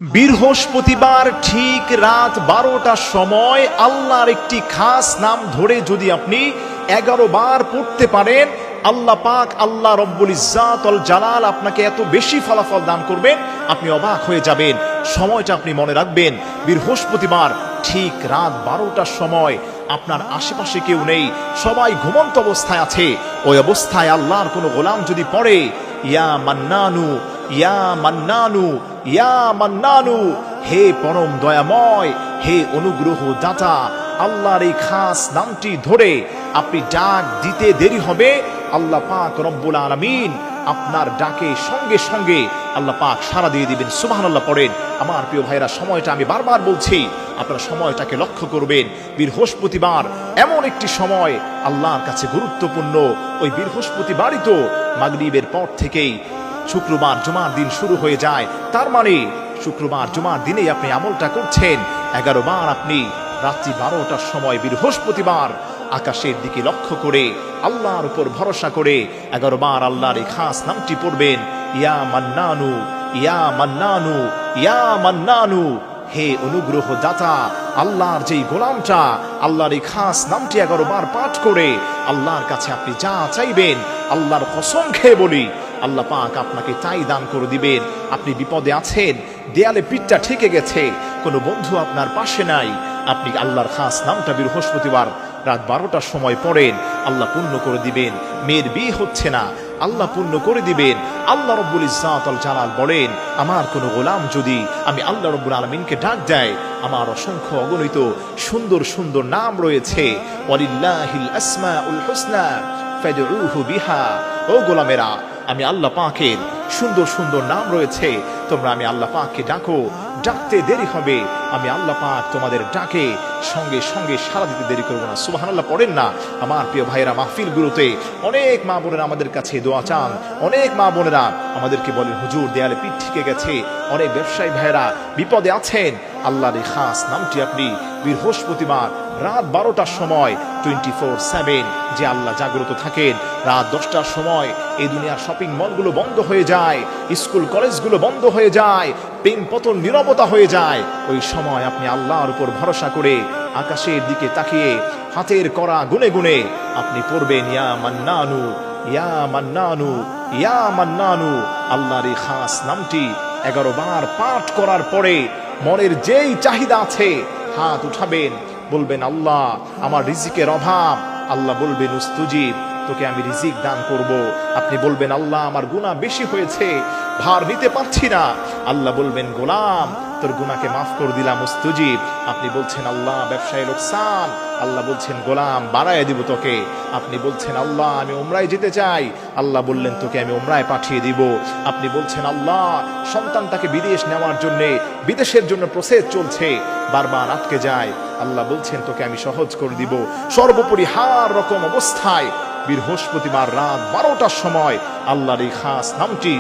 বৃহস্পতিবার ঠিক রাত 12টার সময় আল্লাহর একটি খাস নাম ধরে যদি আপনি 11 বার পড়তে পারেন, আল্লাহ পাক আল্লাহ রব্বুল ইজ্জাত ওয়াল জালাল আপনাকে এত বেশি ফলাফল দান করবেন, আপনি অবাক হয়ে যাবেন। সময়টা আপনি মনে রাখবেন, বৃহস্পতিবার ঠিক রাত 12টার সময় আপনার আশেপাশে কেউ নেই, সবাই ঘুমন্ত অবস্থায় আছে। ওই অবস্থায় আল্লাহর কোনো গোলাম যদি পড়ে ইয়া মান্নানু ইয়া মান্নানু ইয়া মান্নানু, হে পরম দয়াময়, হে অনুগ্রহ দাতা, আল্লাহর এই খাস নামটি ধরে আপনি ডাক দিতে দেরি হবে, আল্লাহ পাক রব্বুল আলামিন আপনার ডাকে সঙ্গে সঙ্গে আল্লাহ পাক সাড়া দিয়ে দিবেন। সুবহানাল্লাহ পড়েন। আমার প্রিয় ভাইরা, সময়টা আমি বারবার বলছি, আপনারা সময়টাকে লক্ষ্য করবেন। বৃহস্পতিবার এমন একটি সময় আল্লাহর কাছে গুরুত্বপূর্ণ। ওই বৃহস্পতিবারই তো মাগরিবের পর থেকেই শুক্রবার জুমার দিন শুরু হয়ে যায়। তার মানে শুক্রবার জুমার দিনেই আপনি আমলটা করছেন। 11 বার আপনি রাত্রি 12টার সময় বৃহস্পতিবার আকাশের দিকে লক্ষ্য করে আল্লাহর উপর ভরসা করে 11 বার আল্লাহর এই খাস নামটি পড়বেন, ইয়া মান্নানু ইয়া মান্নানু ইয়া মান্নানু, হে অনুগ্রহ দাতা। আল্লাহর যেই গোলামটা আল্লাহর এই খাস নামটি 11 বার পাঠ করে আল্লাহর কাছে আপনি যা চাইবেন, আল্লাহর কসম খেয়ে বলি, আল্লাহ পাক আপনাকে তাই দান করে দিবেন। আপনি বিপদে আছেন, দেয়ালে পিঠটা ঠেকে গেছে, কোনো বন্ধু আপনার পাশে নাই, আপনি আল্লাহর খাস নামটা বৃহস্পতিবার রাত 12টার সময় পড়েন, আল্লাহ পূর্ণ করে দিবেন। মেয়ের বিয়ে হচ্ছে না, আল্লাহ পূর্ণ করে দিবেন। আল্লাহ রব্বুল ইজ্জাত ওয়াল জালাল বলেন, আমার কোন গোলাম যদি আমি আল্লাহ রব্বুল আলামিনকে ডাক দেয়, আমার অসংখ্য অগণিত সুন্দর সুন্দর নাম রয়েছে, ওয়ালিল্লাহিল আসমাউল হুসনা ফাদউহু বিহা। ও গোলামেরা, আমি আল্লাহ পাকের সুন্দর সুন্দর নাম রয়েছে, তোমরা আমি আল্লাহ পাককে ডাকো, ডাকতে দেরি হবে, আমি আল্লাহ পাক তোমাদের ডাকে সঙ্গে সঙ্গে সাড়া দিতে দেরি করবো না। সুবহানাল্লাহ পড়েন না। আমার প্রিয় ভাইয়েরা, মাহফিলগুলোতে অনেক মা বোনেরা আমাদের কাছে দোয়া চান, অনেক মা বোনেরা আমাদেরকে বলেন, হুজুর দেয়ালে পিঠ ঠেকে গেছে। অনেক ব্যবসায়ী ভাইয়েরা বিপদে আছেন, আল্লাহর এই খাস নামটি আপনি বৃহস্পতিবার রাত 12টার সময় 24/7 যে আল্লাহ জাগ্রত থাকেন। রাত 10টার সময় এই দুনিয়ার শপিং মলগুলো বন্ধ হয়ে যায়, স্কুল কলেজগুলো বন্ধ হয়ে যায়, প্রেম পতন নীরবতা হয়ে যায়। ওই সময় আপনি আল্লাহর উপর ভরসা করে আকাশের দিকে তাকিয়ে হাতের করা গুনে গুনে আপনি পড়বেন, ইয়া মান্নানু ইয়া মান্নানু ইয়া মান্নানু। আল্লাহর এই খাস নামটি 11 বার পাঠ করার পরে মনের যেই চাহিদা আছে হাত উঠাবেন, বলবেন, আল্লাহ আমার রিজিকের অভাব, আল্লাহ বলবেন, উস্তুজিব, তোকে আমি রিজিক দান করব। আপনি বলবেন, আল্লাহ আমার গুনাহ বেশি হয়েছে, ভার নিতে পারছি না, আল্লাহ বলবেন, গোলাম তোর গুনাহকে মাফ করে দিলাম, উস্তুজিব। আপনি বলছেন, আল্লাহ ব্যবসায় লোকসান, আল্লাহ বলছেন, গোলাম বাড়ায় দিব তোকে। আপনি বলছেন, আল্লাহ আমি উমরায় যেতে চাই, আল্লাহ বললেন, তোকে আমি উমরায় পাঠিয়ে দিব। আপনি বলছেন, আল্লাহ সন্তানটাকে বিদেশ নেওয়ার জন্য, বিদেশের জন্য প্রসেস চলছে, বারবার আটকে যায়, আল্লাহ বলছেন, তোকে আমি সহজ করে দিব। সর্বোপরি হার রকম অবস্থায় বৃহস্পতিবার রাত 12টার সময় আল্লাহর এই খাস নামটি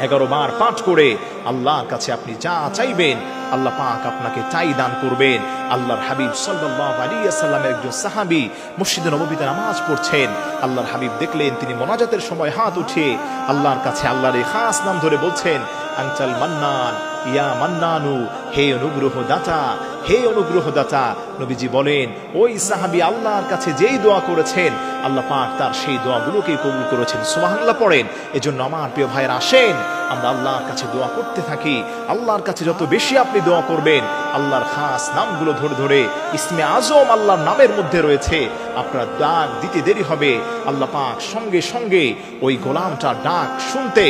11 বার পাঠ করে আল্লাহর কাছে আপনি যা চাইবেন, আল্লাহ পাক আপনাকে তাই দান করবেন। আল্লাহর হাবিব সাল্লাল্লাহু আলাইহি ওয়াসাল্লামের একজন সাহাবী মসজিদে নববীতে নামাজ পড়ছেন, আল্লাহর হাবিব দেখলেন তিনি মোনাজাতের সময় হাত উঠিয়ে আল্লাহর কাছে আল্লাহর এই খাস নাম ধরে বলছেন, আনতাল মান্নান ইয়া মান্নানু, হে অনুগ্রহ দাতা, হে অনুগ্রহ দাতা। নবীজি বলেন, ওই সাহাবী আল্লাহর কাছে যেই দোয়া করেছেন, আল্লাহ পাক তার সেই দোয়াগুলোকে কবুল করেছেন। সুবহানাল্লাহ পড়েন। এজন্য আমার প্রিয় ভাইয়েরা, আসেন আমরা আল্লাহর কাছে দোয়া করতে থাকি। আল্লাহর কাছে যত বেশি আপনি দোয়া করবেন, আল্লাহর খাস নামগুলো ধরে ধরে, ইসমে আজম আল্লাহর নামের মধ্যে রয়েছে, আপনার ডাক দিতে দেরি হবে, আল্লাহ পাক সঙ্গে সঙ্গে ওই গোলামটার ডাক শুনতে